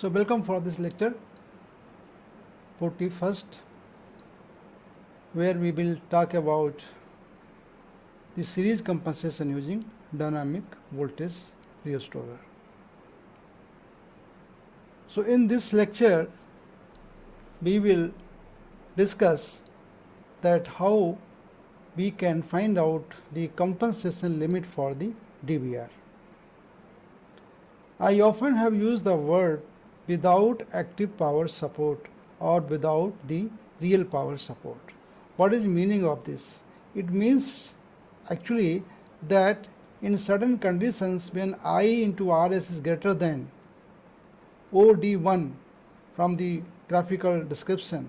So welcome for this lecture 41st, where we will talk about the series compensation using dynamic voltage restorer. So in this lecture we will discuss that how we can find out the compensation limit for the DVR. I often have used the word without active power support or without the real power support. What is the meaning of this? It means actually that in certain conditions, when I into Rs is greater than OD1 from the graphical description,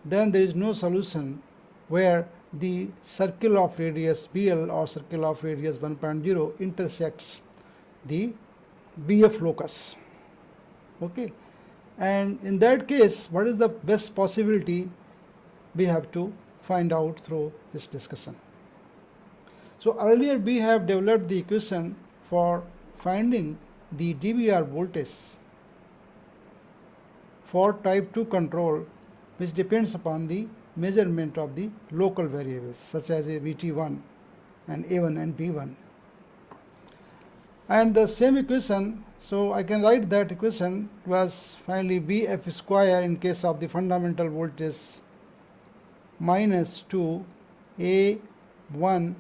then there is no solution where the circle of radius BL or circle of radius 1.0 intersects the BF locus. Okay, and in that case, what is the best possibility? We have to find out through this discussion. So earlier we have developed the equation for finding the DVR voltage for type 2 control, which depends upon the measurement of the local variables such as a VT1 and A1 and B1. And the same equation, so I can write that equation was finally BF square in case of the fundamental voltage minus 2 A1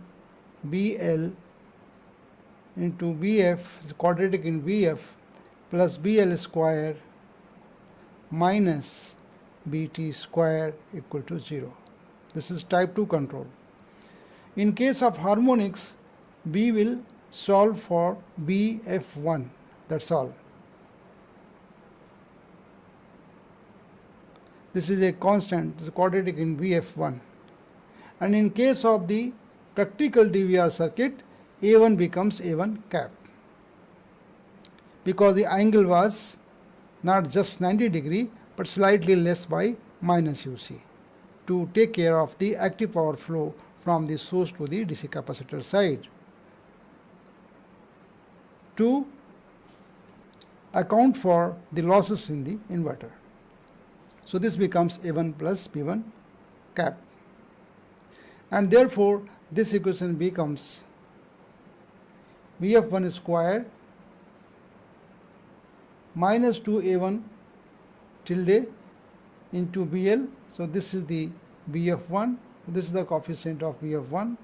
BL into BF is quadratic in BF plus BL square minus BT square equal to 0. This is type 2 control. In case of harmonics, we will solve for BF1, that's all. This is a constant, this is quadratic in BF1. And in case of the practical DVR circuit, A1 becomes A1 cap, because the angle was not just 90 degree but slightly less by minus UC to take care of the active power flow from the source to the DC capacitor side, to account for the losses in the inverter. So this becomes A1 plus B1 cap, and therefore this equation becomes BF1 square minus 2A1 tilde into BL. So this is the BF1, this is the coefficient of BF1,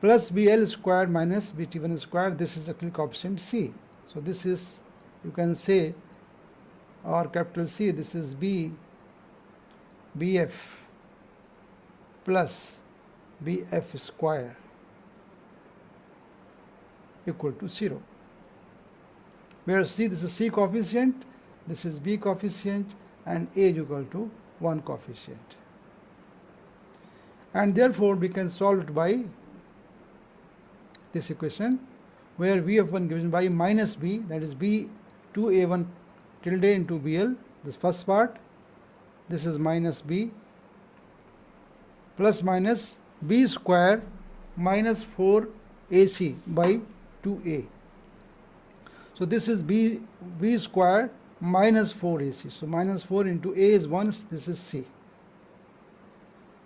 plus BL square minus BT1 square, this is actually coefficient C. So this is, you can say, or capital C, this is BF plus BF square equal to 0. Where C, this is C coefficient, this is B coefficient, and A is equal to 1 coefficient. And therefore we can solve it by this equation, where VF1 given by minus B, that is B 2A1 tilde into BL, this first part, this is minus B, plus minus B square minus 4AC by 2A. So this is B square minus 4AC. So minus 4 into A is 1, this is C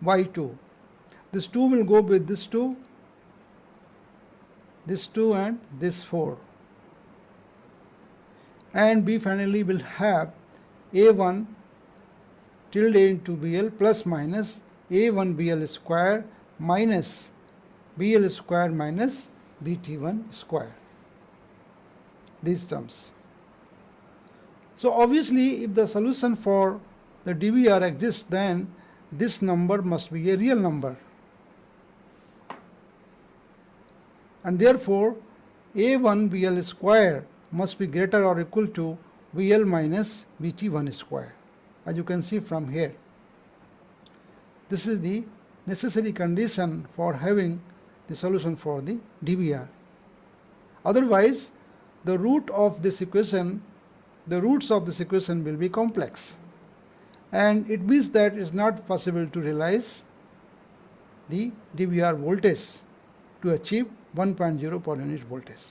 by 2. This 2 will go with this 2 and this 4. And we finally will have A1 tilde into BL plus minus A1 BL square minus BL square minus BT1 square. These terms. So obviously if the solution for the DVR exists, then this number must be a real number. And therefore A1 BL square must be greater or equal to BL minus BT1 square, as you can see from here. This is the necessary condition for having the solution for the DVR. Otherwise, the root of this equation, the roots of this equation will be complex, and it means that it is not possible to realize the DVR voltage to achieve 1.0 per unit voltage.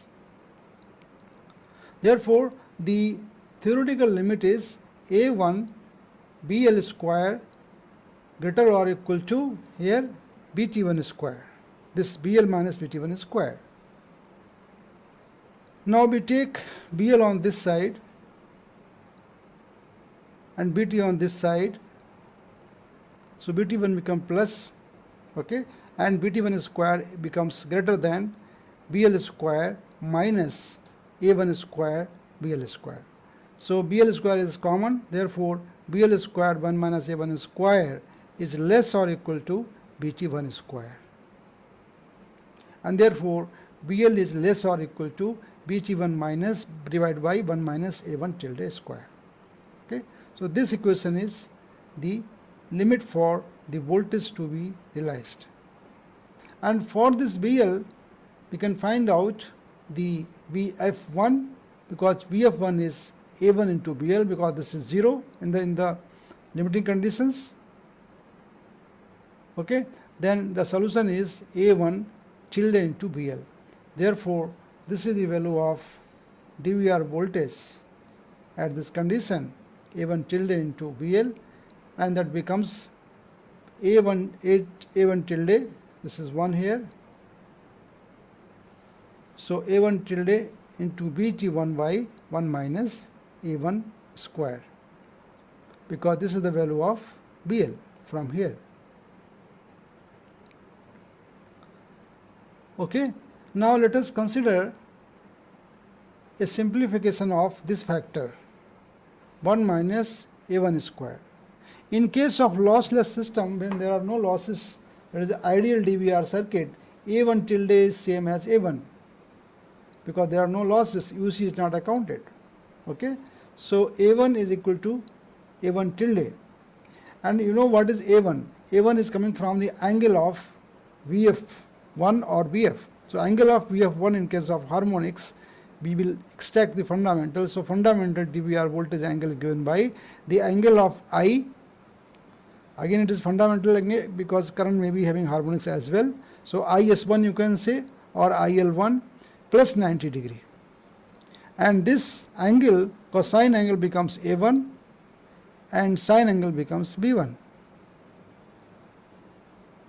Therefore, the theoretical limit is A1 BL square greater or equal to here BT1 square, this BL minus BT1 square. Now we take BL on this side and BT on this side, so BT1 becomes plus, okay, and BT1 square becomes greater than BL square minus A1 square BL square. So BL square is common, therefore BL square 1 minus A1 square is less or equal to BT1 square, and therefore BL is less or equal to BT1 minus divided by 1 minus A1 tilde square. Okay, so this equation is the limit for the voltage to be realized. And for this BL, we can find out the VF1, because VF1 is A1 into BL, because this is 0 in the limiting conditions. Okay, then the solution is A1 tilde into BL. Therefore, this is the value of DVR voltage at this condition, A1 tilde into BL, and that becomes A1 tilde, this is 1 here, so A1 tilde into BT1 by 1 minus A1 square, because this is the value of BL from here. Okay, now let us consider a simplification of this factor 1 minus A1 square. In case of lossless system, when there are no losses, that is the ideal DVR circuit, A1 tilde is same as A1, because there are no losses, UC is not accounted. Okay, so A1 is equal to A1 tilde, and you know what is A1? A1 is coming from the angle of VF1 or VF. So angle of VF1 in case of harmonics, we will extract the fundamental. So fundamental DVR voltage angle is given by the angle of I. Again, it is fundamental because current may be having harmonics as well. So IS1 you can say, or IL1 plus 90 degree. And this angle, cosine angle, becomes A1 and sine angle becomes B1.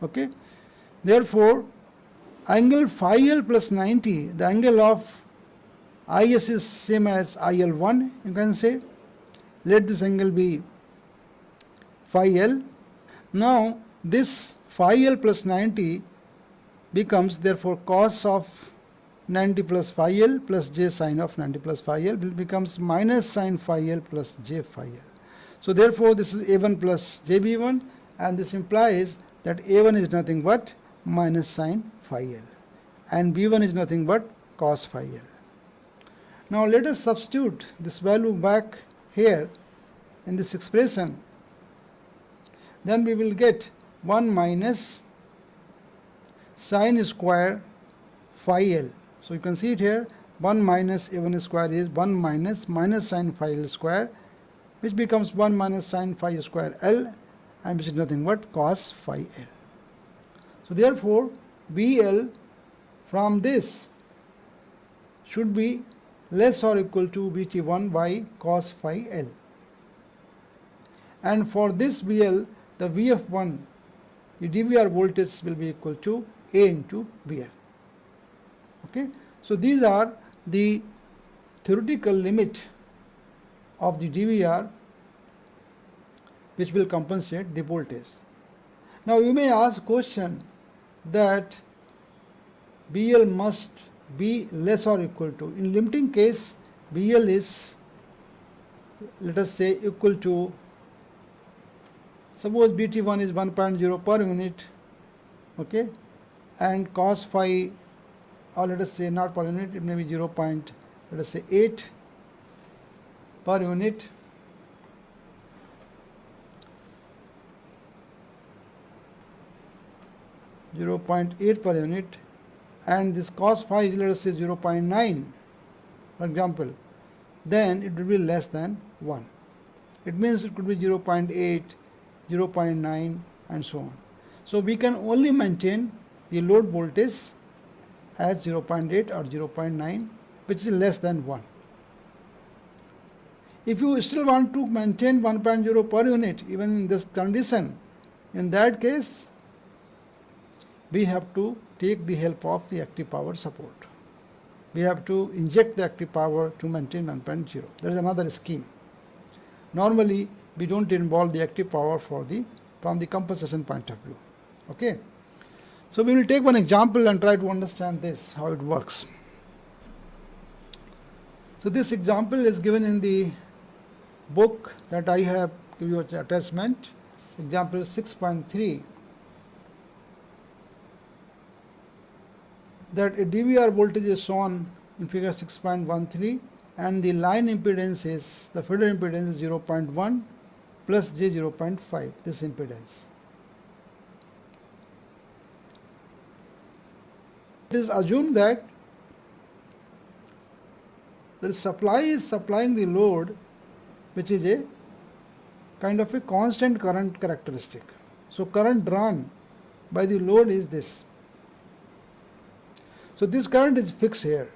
Okay. Therefore, angle phi L plus 90, the angle of IS is same as IL1, you can say. Let this angle be phi L. Now this phi L plus 90 becomes therefore cos of 90 plus phi L plus j sine of 90 plus phi L becomes minus sine phi L plus j phi L. So therefore this is A1 plus jB1, and this implies that A1 is nothing but minus sine phi L and B1 is nothing but cos phi L. Now let us substitute this value back here in this expression. Then we will get 1 minus sine square phi L. So you can see it here, 1 minus A1 square is 1 minus sine phi L square, which becomes 1 minus sine phi square L, and which is nothing but cos phi L. So therefore BL from this should be less or equal to BT1 by cos phi L. And for this BL, the VF1, the DVR voltage will be equal to A into BL. Okay, so these are the theoretical limit of the DVR which will compensate the voltage. Now you may ask question that BL must be less or equal to. In limiting case, BL is, let us say, equal to, suppose BT1 is 1.0 per unit, okay, and cos phi, or let us say not per unit, it may be 0. Let us say 8 per unit. .8 per unit, and this cos phi is, let us say, 0.9 for example, then it will be less than 1. It means it could be 0.8, 0.9 and so on. So we can only maintain the load voltage as 0.8 or 0.9, which is less than 1. If you still want to maintain 1.0 per unit even in this condition, in that case we have to take the help of the active power support. We have to inject the active power to maintain 1.0. There is another scheme. Normally we don't involve the active power from the compensation point of view. Okay. So we will take one example and try to understand this, how it works. So this example is given in the book that I have given you as attachment, example 6.3, that a DVR voltage is shown in figure 6.13 and the line impedance is, the feeder impedance is 0.1 plus j 0.5, this impedance. It is assumed that the supply is supplying the load, which is a kind of a constant current characteristic. So current drawn by the load is this. So this current is fixed here.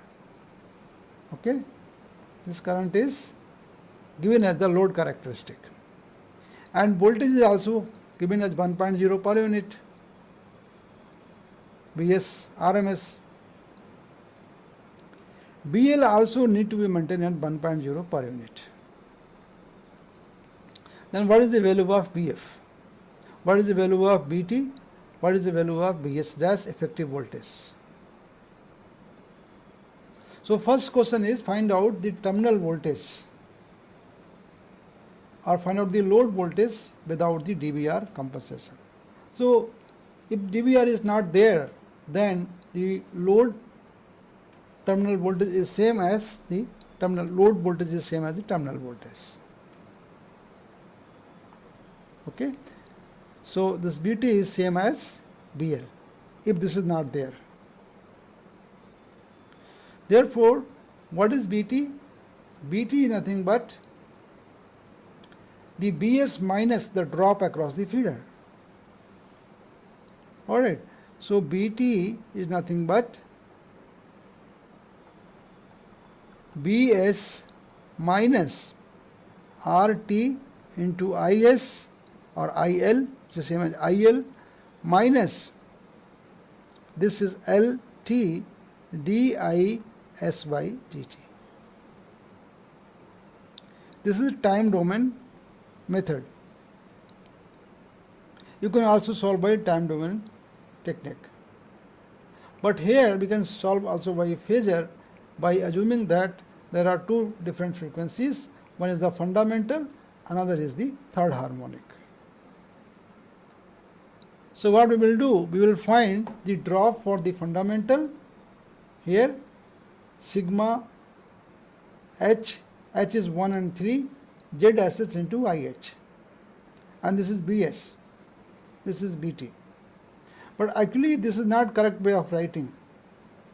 Okay, this current is given as the load characteristic, and voltage is also given as 1.0 per unit, Vs RMS. BL also need to be maintained at 1.0 per unit. Then what is the value of BF? What is the value of BT? What is the value of Bs dash effective voltage? So first question is find out the terminal voltage or find out the load voltage without the DVR compensation. So if DVR is not there, then the load terminal voltage is same as the terminal load voltage is same as the terminal voltage. Okay, so this BT is same as BL if this is not there. Therefore, what is BT? BT is nothing but the Bs minus the drop across the feeder. Alright, so BT is nothing but Bs minus RT into Is or IL, which is same as IL, minus this is LT DIS by dt. This is time domain method. You can also solve by time domain technique. But here we can solve also by phasor by assuming that there are two different frequencies. One is the fundamental, another is the third harmonic. So what we will do, we will find the drop for the fundamental. Here sigma H is 1 and 3, Z SS into IH, and this is BS, this is BT. But actually this is not correct way of writing,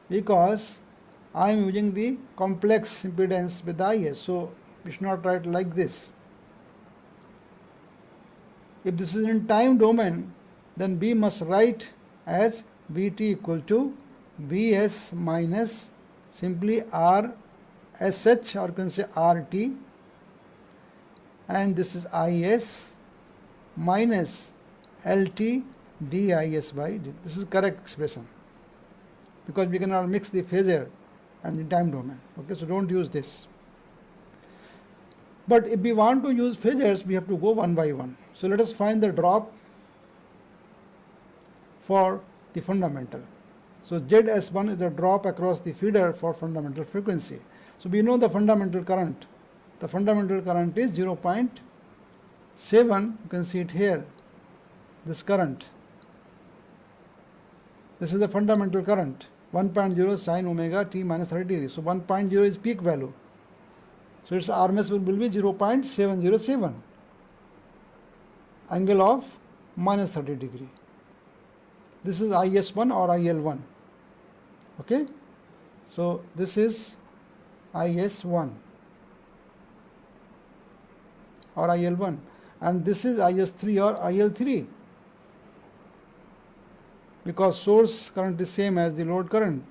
because I am using the complex impedance with IS, so we should not write like this. If this is in time domain, then B must write as BT equal to Bs minus simply RSH, or you can say RT, and this is Is minus LT DIS by D. This is correct expression, because we cannot mix the phasor and the time domain. Okay, so don't use this. But if we want to use phasors, we have to go one by one. So let us find the drop for the fundamental. So ZS1 is the drop across the feeder for fundamental frequency. So we know the fundamental current. The fundamental current is 0.7, you can see it here, this current. This is the fundamental current, 1.0 sine omega t minus 30 degrees. So 1.0 is peak value. So its RMS will be 0.707, angle of minus 30 degree. This is IS1 or IL1. Okay, so this is IS1 or IL1, and this is IS3 or IL3, because source current is same as the load current,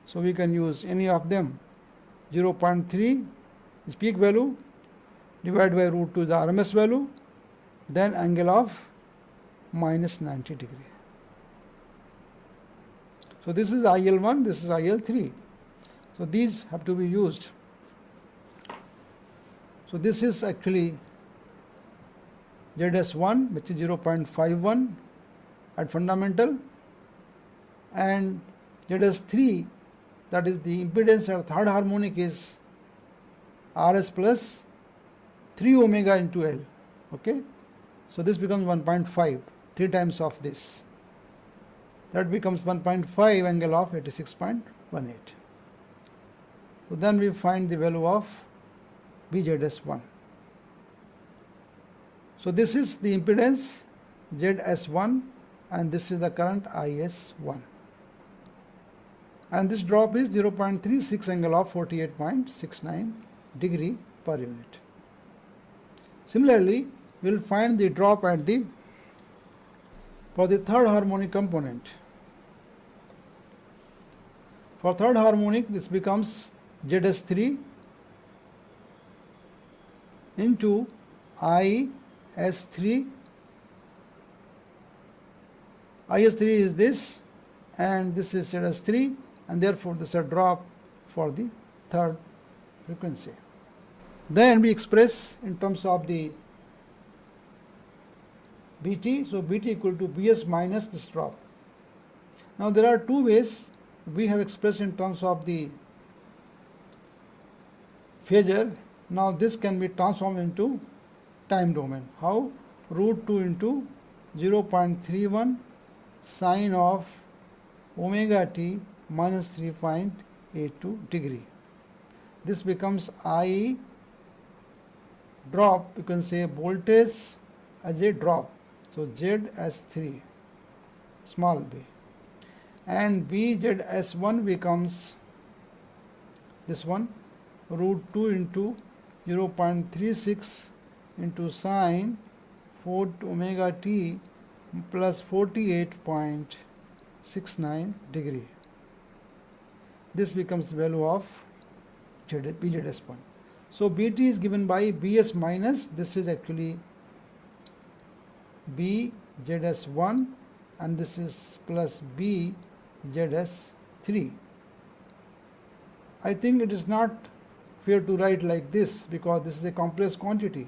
so we can use any of them. 0.3 is peak value, divided by root 2 is the RMS value, then angle of minus 90 degree. So this is IL1, this is IL3. So these have to be used. So this is actually ZS1, which is 0.51 at fundamental, and ZS3, that is the impedance at third harmonic, is RS plus 3 omega into L. Okay, so this becomes 1.5, 3 times of this. That becomes 1.5 angle of 86.18. So then we find the value of BZS1. So this is the impedance ZS1 and this is the current IS1. And this drop is 0.36 angle of 48.69 degree per unit. Similarly, we will find the drop at for the third harmonic component. For third harmonic, this becomes ZS3 into IS3. IS3 is this, and this is ZS3, and therefore this is a drop for the third frequency. Then we express in terms of the BT, so BT equal to BS minus this drop. Now there are two ways we have expressed in terms of the phasor. Now this can be transformed into time domain. How? Root 2 into 0.31 sine of omega t minus 3.82 degree. This becomes I drop, you can say voltage as a drop. So ZS3 small b, and BZS1 becomes this one, root 2 into 0.36 into sine 4 omega t plus 48.69 degree. This becomes the value of BZS1. So BT is given by BS minus, this is actually BZS1, and this is plus BZS3. I think it is not fair to write like this because this is a complex quantity.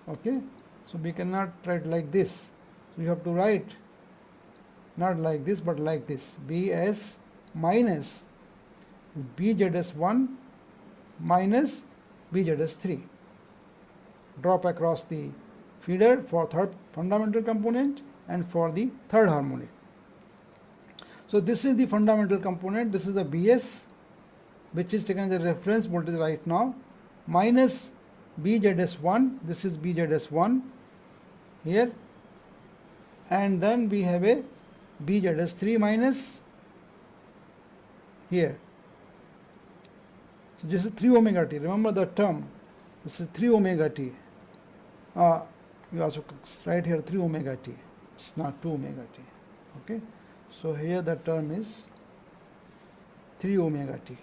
Okay, so we cannot write like this. So you have to write not like this but like this, BS minus BZS1 minus BZS3. Drop across the feeder for third fundamental component and for the third harmonic. So this is the fundamental component, this is the BS, which is taken as a reference voltage right now, minus BZS1, this is BZS1 here, and then we have a BZS3 minus here. So this is 3 omega t, remember the term, this is 3 omega t. You also write here 3 omega t, it's not 2 omega t. Okay, so here the term is 3 omega t.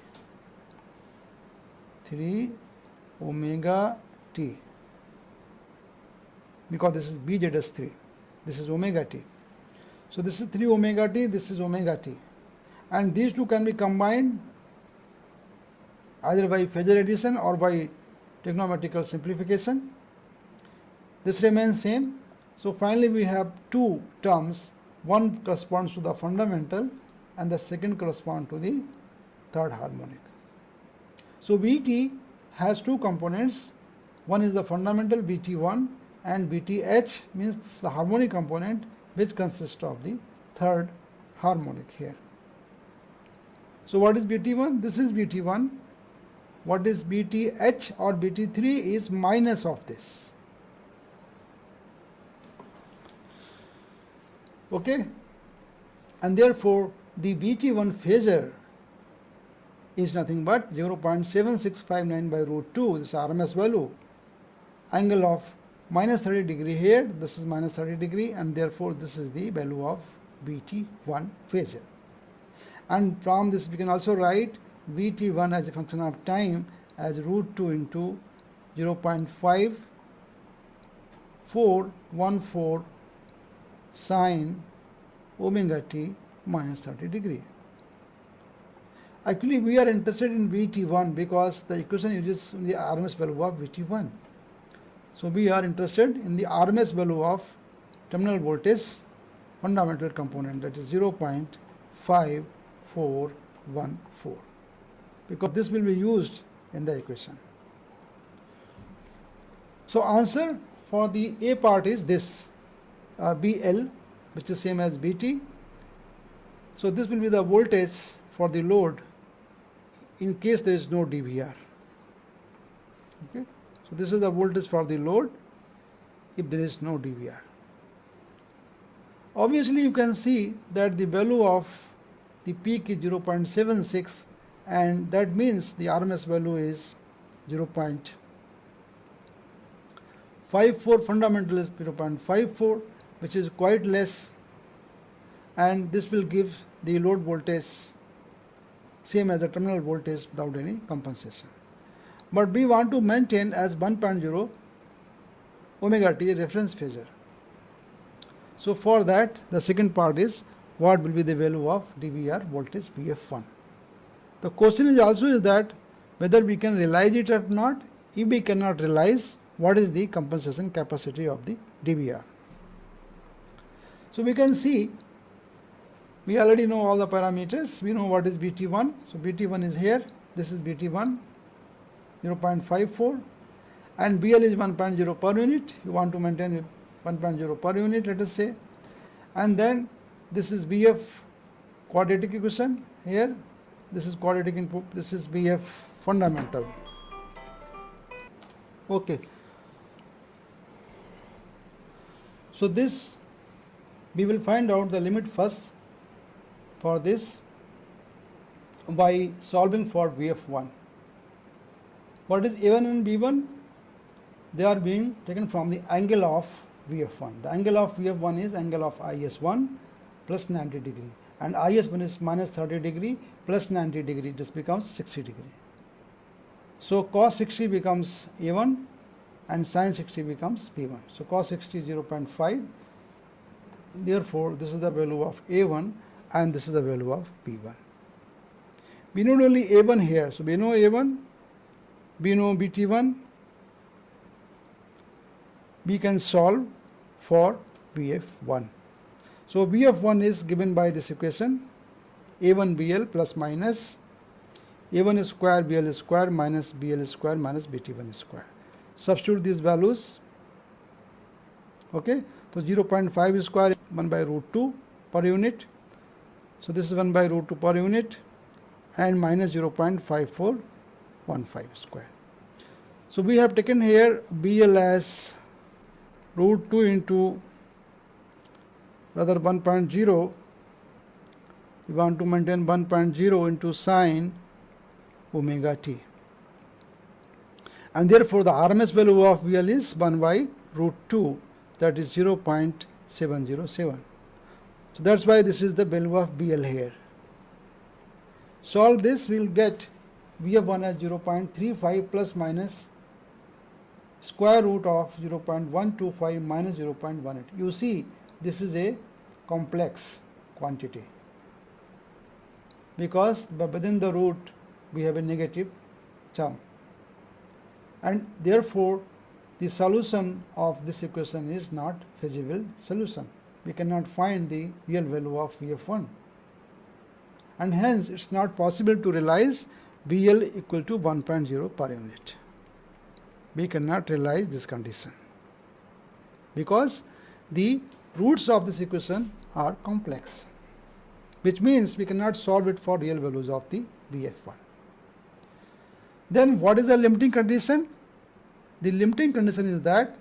3 omega t, because this is BZS3, this is omega t. So this is 3 omega t, this is omega t, and these two can be combined either by phasor addition or by trigonometrical simplification. This remains same. So finally we have two terms, one corresponds to the fundamental and the second corresponds to the third harmonic. So BT has two components, one is the fundamental BT1 and BTH means the harmonic component which consists of the third harmonic here. So what is BT1? This is BT1. What is BTH or BT3 is minus of this. Okay, and therefore the BT1 phasor is nothing but 0.7659 by root 2, this is RMS value, angle of minus 30 degree here, this is minus 30 degree, and therefore this is the value of BT1 phasor. And from this we can also write BT1 as a function of time as root 2 into 0.5414 sine omega t minus 30 degree. Actually, we are interested in Vt1 because the equation uses the RMS value of Vt1. So we are interested in the RMS value of terminal voltage fundamental component, that is 0.5414, because this will be used in the equation. So answer for the A part is this, BL, which is same as Bt. So this will be the voltage for the load in case there is no DVR. Okay, so this is the voltage for the load if there is no DVR. Obviously, you can see that the value of the peak is 0.76, and that means the RMS value is 0.54, fundamental is 0.54, which is quite less, and this will give the load voltage same as the terminal voltage without any compensation. But we want to maintain as 1.0 omega t reference phasor. So for that, the second part is what will be the value of DVR voltage VF1. The question is also is that whether we can realize it or not. If we cannot realize, what is the compensation capacity of the DVR? So we can see, we already know all the parameters. We know what is Bt1. So Bt1 is here. This is Bt1, 0.54, and BL is 1.0 per unit. You want to maintain 1.0 per unit, let us say. And then this is VF quadratic equation here. This is quadratic input. This is VF fundamental. Okay. So this, we will find out the limit first for this by solving for VF1. What is A1 and B1? They are being taken from the angle of VF1. The angle of VF1 is angle of IS1 plus 90 degree, and IS1 is minus 30 degree plus 90 degree. This becomes 60 degree. So cos 60 becomes A1 and sin 60 becomes B1. So cos 60 is 0.5. Therefore, this is the value of A1 and this is the value of B1. We know only A1 here. So we know A1, we know Bt1. We can solve for VF1. So VF1 is given by this equation, A1BL plus minus A1 square BL square minus BL square minus Bt1 square. Substitute these values. Okay, so 0.5 square is 1 by root 2 per unit. So this is 1 by root 2 per unit, and minus 0.5415 square. So we have taken here BL as root 2 into rather 1.0. We want to maintain 1.0 into sine omega t. And therefore the RMS value of VL is 1 by root 2, that is 0.707. So that's why this is the value of BL here. Solve this, we will get VF1 as 0.35 plus minus square root of 0.125 minus 0.18. You see, this is a complex quantity because within the root we have a negative term, and therefore the solution of this equation is not feasible solution. We cannot find the real value of VF1, and hence it's not possible to realize BL equal to 1.0 per unit. We cannot realize this condition because the roots of this equation are complex, which means we cannot solve it for real values of the VF1. Then what is the limiting condition? The limiting condition is that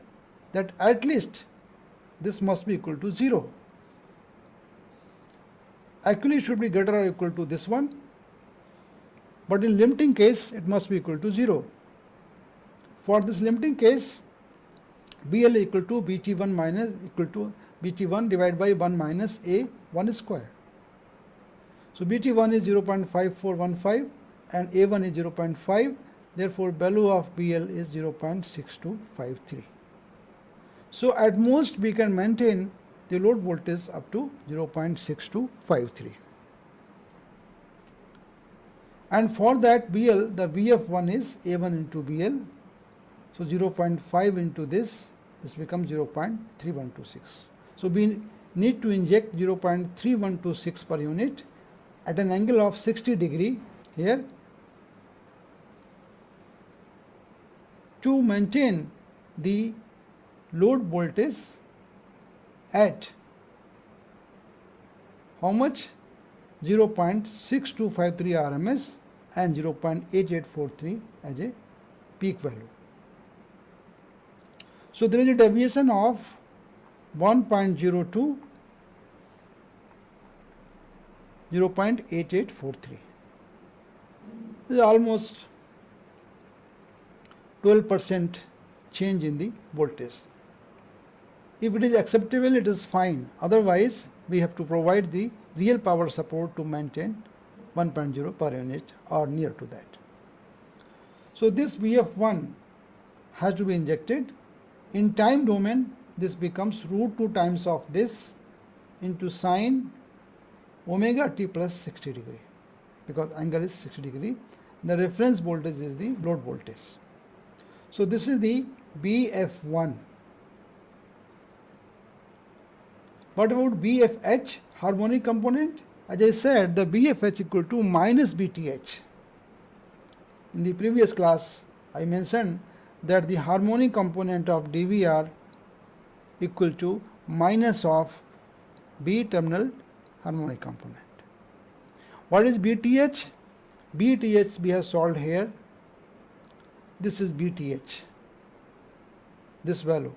at least this must be equal to 0. Actually it should be greater or equal to this one, but in limiting case it must be equal to 0. For this limiting case, BL equal to Bt1 minus equal to Bt1 divided by 1 minus A1 square. So Bt1 is 0.5415 and A1 is 0.5. Therefore, value of BL is 0.6253. So at most we can maintain the load voltage up to 0.6253. And for that BL, the VF1 is A1 into BL. So 0.5 into this becomes 0.3126. So we need to inject 0.3126 per unit at an angle of 60 degree here to maintain the load voltage at how much? 0.6253 RMS and 0.8843 as a peak value. So there is a deviation of 1.02, 0.8843. This is almost 12% change in the voltage. If it is acceptable, it is fine. Otherwise, we have to provide the real power support to maintain 1.0 per unit or near to that. So this VF1 has to be injected. In time domain, this becomes root 2 times of this into sine omega t plus 60 degree, because angle is 60 degree. The reference voltage is the load voltage. So this is the BF1. What about BFH, harmonic component? As I said, the BFH equal to minus BTH. In the previous class, I mentioned that the harmonic component of DVR equal to minus of B terminal harmonic component. What is BTH? BTH we have solved here. This is BTH. This value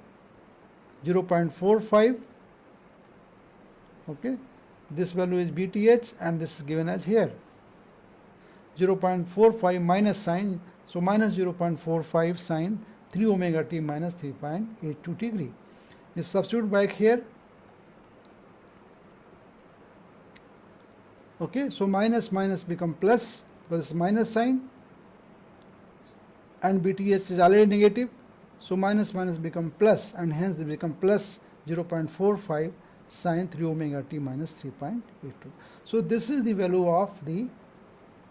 0.45. Okay, this value is BTH and this is given as here 0.45 minus sine, so minus 0.45 sine 3 omega t minus 3.82 degree. You substitute back here. Okay, so minus minus become plus because it's minus sign and BTH is already negative, so minus minus become plus and hence they become plus 0.45 sine 3 omega t minus 3.82. So this is the value of the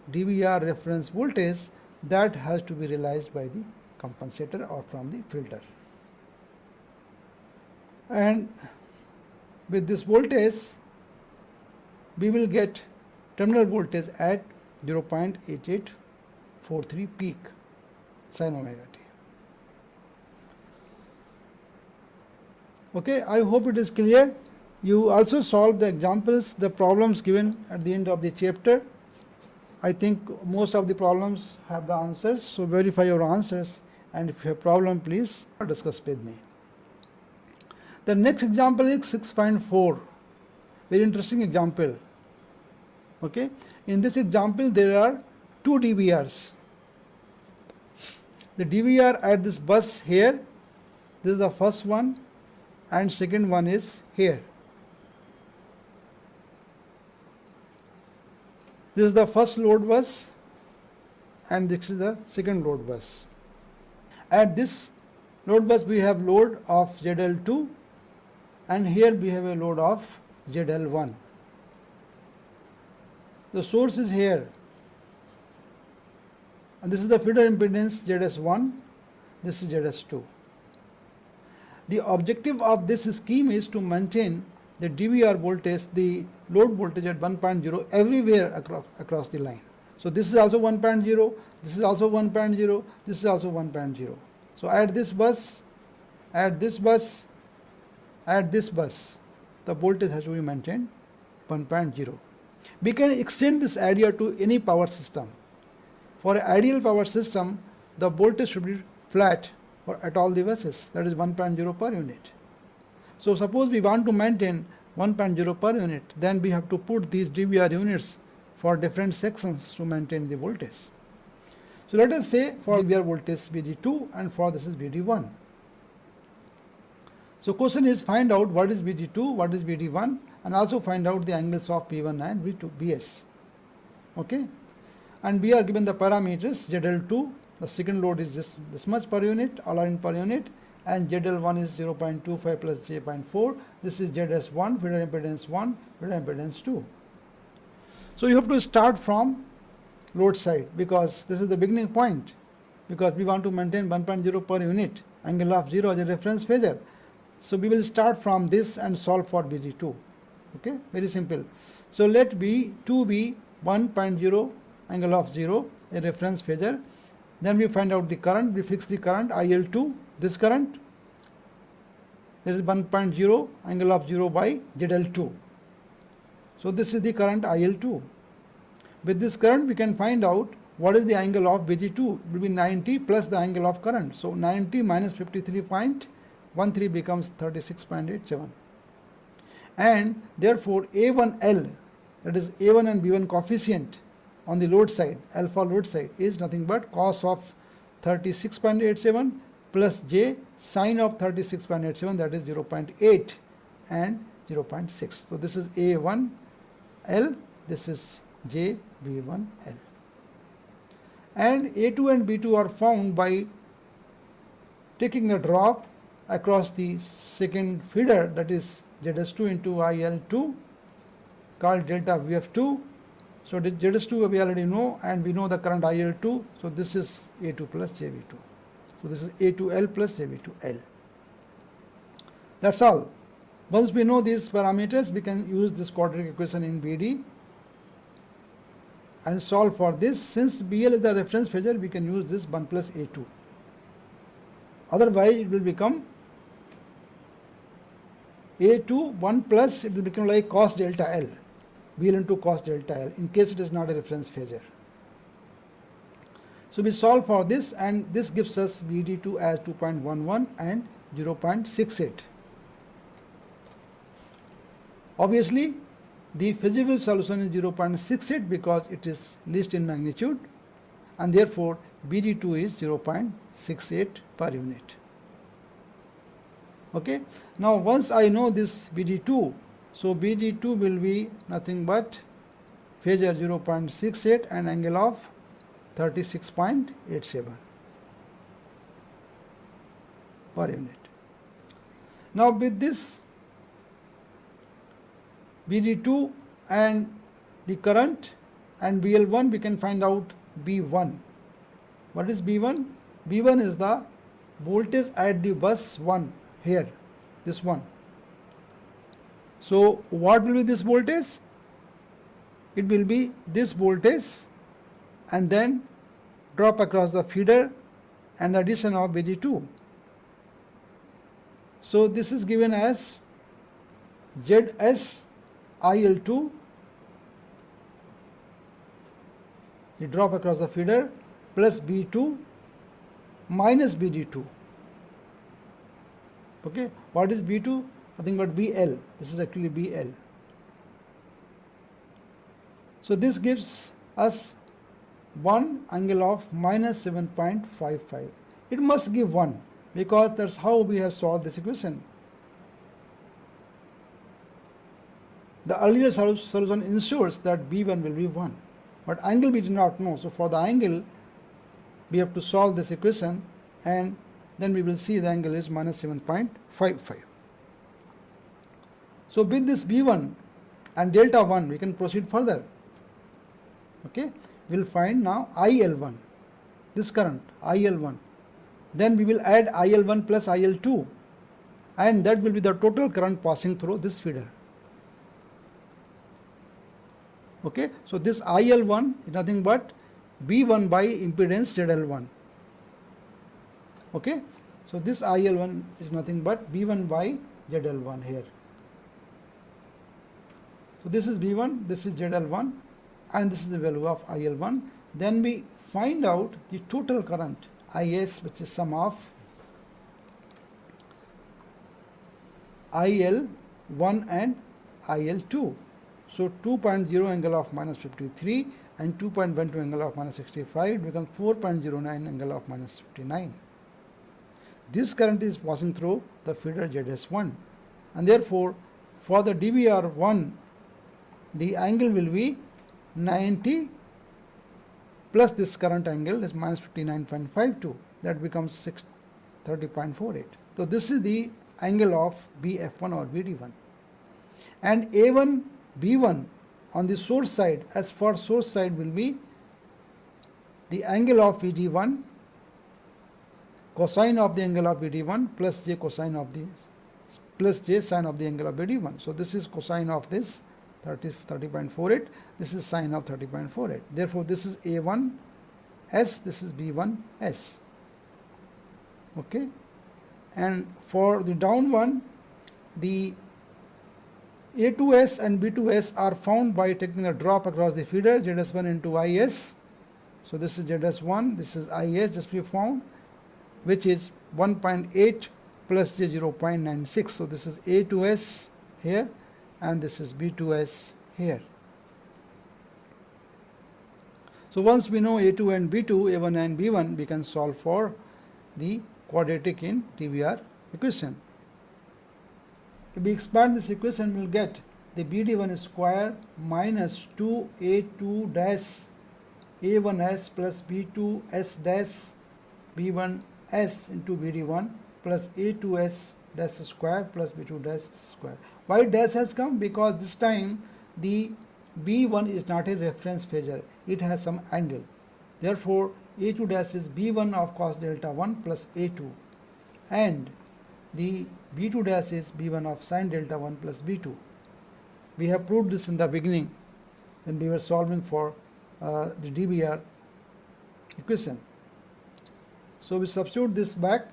DVR reference voltage that has to be realized by the compensator or from the filter. And with this voltage we will get terminal voltage at 0.8843 peak sin omega t. Okay, I hope it is clear. You also solve the examples, the problems given at the end of the chapter. I think most of the problems have the answers, so verify your answers, and if you have problem, please discuss with me. The next example is 6.4, very interesting example. Okay, in this example there are two DVRs. The DVR at this bus here, this is the first one, and second one is here. This is the first load bus and this is the second load bus. At this load bus we have load of ZL2 and here we have a load of ZL1. The source is here and this is the feeder impedance ZS1, this is ZS2. The objective of this scheme is to maintain the DVR voltage, the load voltage at 1.0 everywhere across the line. So this is also 1.0, this is also 1.0, this is also 1.0. So at this bus, at this bus, at this bus, the voltage has to be maintained 1.0. We can extend this idea to any power system. For an ideal power system, the voltage should be flat at all the buses, that is 1.0 per unit. So suppose we want to maintain 1.0 per unit, then we have to put these DVR units for different sections to maintain the voltage. So let us say for DVR voltage VD2 and for this is VD1. So question is find out what is VD2, what is VD1, and also find out the angles of P1 and V2, Bs. Okay, and we are given the parameters ZL2 The second load is this much per unit, all are in per unit, and ZL1 is 0.25 plus J.4. This is ZS1, feeder impedance 1, feeder impedance 2. So you have to start from load side because this is the beginning point, because we want to maintain 1.0 per unit, angle of 0 as a reference phasor. So we will start from this and solve for BD2. Okay, very simple. So let B2 be 1.0 angle of 0, a reference phasor. Then we find out the current, we fix the current IL2, this current. This is 1.0 angle of 0 by ZL2. So this is the current IL2. With this current we can find out what is the angle of BD2. It will be 90 plus the angle of current. So 90 minus 53.13 becomes 36.87. And therefore A1L, that is A1 and B1 coefficient on the load side, alpha load side, is nothing but cos of 36.87 plus J sine of 36.87, that is 0.8 and 0.6. So this is A1L, this is JB1L. And A2 and B2 are found by taking the drop across the second feeder, that is ZS2 into IL2, called delta VF2. So the ZS2 we already know, and we know the current IL2. So this is A2 plus JB2. So this is A2L plus JB2L. That's all. Once we know these parameters, we can use this quadratic equation in BD and solve for this. Since BL is the reference phasor, we can use this 1 plus A2. Otherwise, it will become A2 1 plus, it will become like cos delta L. BL into cos delta L, in case it is not a reference phasor. So we solve for this, and this gives us BD2 as 2.11 and 0.68. Obviously, the feasible solution is 0.68 because it is least in magnitude, and therefore BD2 is 0.68 per unit. Okay. Now once I know this BD2, so BD2 will be nothing but phasor 0.68 and angle of 36.87 per unit. Now with this BD2 and the current and BL1, we can find out B1. What is B1? B1 is the voltage at the bus 1 here, this one. So what will be this voltage? It will be this voltage and then drop across the feeder and the addition of BD2. So this is given as ZS IL2, the drop across the feeder, plus B2 minus BD2. Okay, what is B2? Nothing but BL. This is actually BL. So this gives us 1 angle of minus 7.55. It must give 1 because that's how we have solved this equation. The earlier solution ensures that B1 will be 1, but angle we do not know. So for the angle, we have to solve this equation, and then we will see the angle is minus 7.55. So with this B1 and delta 1, we can proceed further. Okay, we will find now IL1, this current IL1. Then we will add IL1 plus IL2, and that will be the total current passing through this feeder. Okay, so this IL1 is nothing but B1 by impedance ZL1. Okay, so this IL1 is nothing but B1 by ZL1 here. So this is B1, this is ZL1, and this is the value of IL1. Then we find out the total current IS, which is sum of IL1 and IL2. So 2.0 angle of minus 53 and 2.12 angle of minus 65 becomes 4.09 angle of minus 59. This current is passing through the feeder ZS1, and therefore for the DVR1 the angle will be 90 plus this current angle is minus 59.52, that becomes 30.48. So this is the angle of BF1 or BD1. And A1, B1 on the source side, as for source side, will be the angle of BD1, cosine of the angle of BD1 plus J cosine of the plus J sine of the angle of BD1. So this is cosine of this 30.48. This is sine of 30.48. Therefore, this is A1 S, this is B1 S. Okay. And for the down one, the A2S and B2S are found by taking the drop across the feeder, ZS1 into IS. So this is ZS1, this is IS, just we found, which is 1.8 plus J 0.96. So this is A2S here, and this is B2S here. So once we know A2 and B2, A1 and B1, we can solve for the quadratic in TBR equation. If we expand this equation, we will get the BD1 square minus 2A2 dash A1S plus B2S dash B1S into BD1 plus A2S dash square plus B2 dash square. Why dash has come? Because this time the B1 is not a reference phasor, it has some angle. Therefore, A2 dash is B1 of cos delta 1 plus A2, and the B2 dash is B1 of sin delta 1 plus B2. We have proved this in the beginning when we were solving for the DBR equation. So we substitute this back,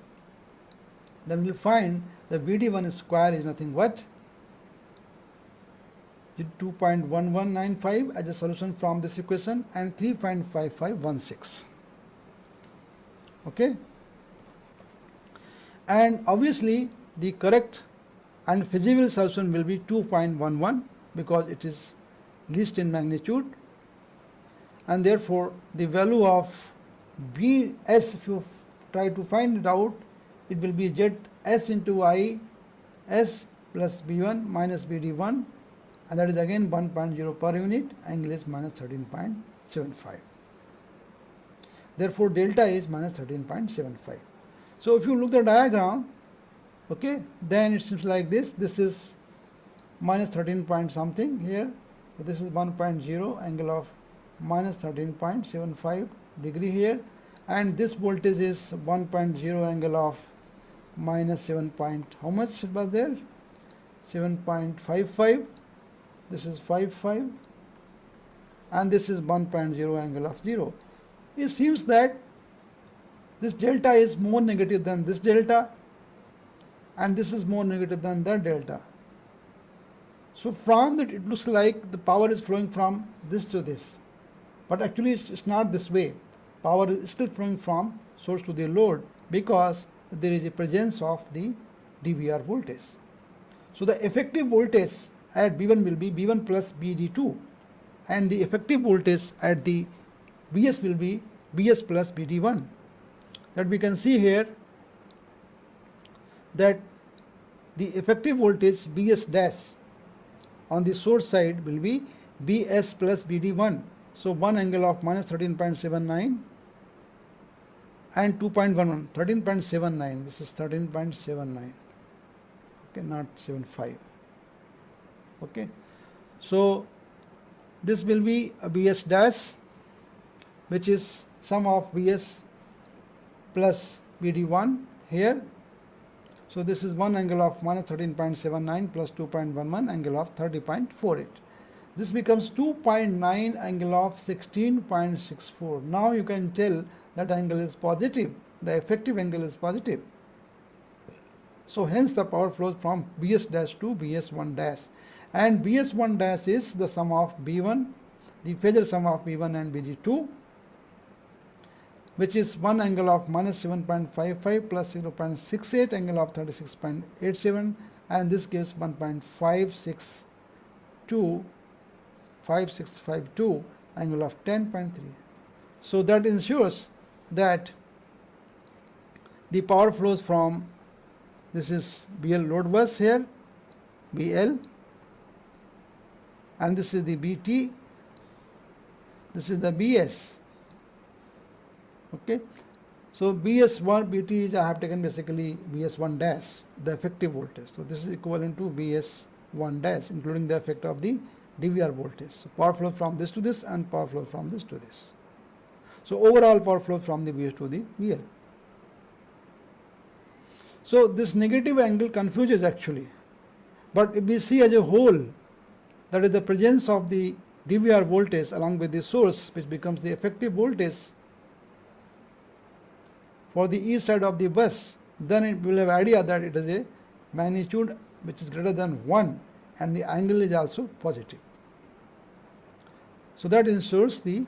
then we will find the BD1 square is nothing but 2.1195 as a solution from this equation and 3.5516. Okay. And obviously the correct and feasible solution will be 2.11 because it is least in magnitude, and therefore the value of Bs, if you try to find it out, it will be Zs into I S plus B1 minus BD1, and that is again 1.0 per unit, angle is minus 13.75. Therefore delta is minus 13.75. So if you look at the diagram, okay, then it seems like this. This is minus 13 point something here. So this is 1.0, angle of minus 13.75 degree here, and this voltage is 1.0, angle of minus 7 point, how much it was there? 7.55. This is 55, and this is 1.0, angle of 0. It seems that this delta is more negative than this delta, and this is more negative than that delta. So from that it looks like the power is flowing from this to this, but actually it's not this way. Power is still flowing from source to the load because there is a presence of the DVR voltage. So the effective voltage at B1 will be B1 plus BD2, and the effective voltage at the Bs will be Bs plus BD1. That we can see here that the effective voltage Bs dash on the source side will be Bs plus BD1. So one angle of minus 13.79 and 2.11, 13.79, this is 13.79, okay, not 75. Okay, so this will be a Bs dash, which is sum of Bs plus BD1 here. So this is one angle of minus 13.79 plus 2.11, angle of 30.48. This becomes 2.9, angle of 16.64. Now you can tell that angle is positive, the effective angle is positive. So hence the power flows from Bs dash to Bs1 dash, and Bs1 dash is the sum of B1, the phasor sum of B1 and BD2, which is one angle of minus 7.55 plus 0.68, angle of 36.87, and this gives 1.5652, angle of 10.3. So that ensures that the power flows from, this is BL load bus here, BL, and this is the BT, this is the BS, Okay, so BS1 BT is, I have taken basically BS1 dash, the effective voltage. So this is equivalent to BS1 dash, including the effect of the DVR voltage. So power flow from this to this and power flow from this to this. So overall power flow from the BS to the VL. So this negative angle confuses actually, but if we see as a whole, that is the presence of the DVR voltage along with the source, which becomes the effective voltage for the east side of the bus, then it will have idea that it is a magnitude which is greater than 1 and the angle is also positive. So that ensures the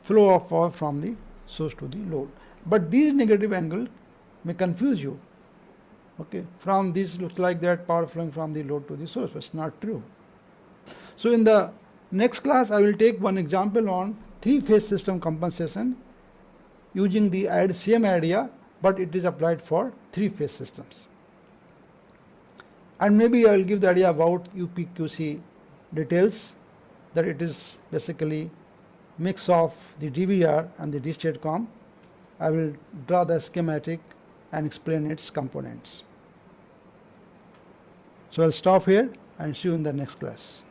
flow of power from the source to the load. But these negative angles may confuse you. Okay, from this looks like that power flowing from the load to the source, but it's not true. So in the next class, I will take one example on three-phase system compensation using the same idea, but it is applied for three-phase systems. And maybe I will give the idea about UPQC details, that it is basically mix of the DVR and the DStatecom. I will draw the schematic and explain its components. So I'll stop here and see you in the next class.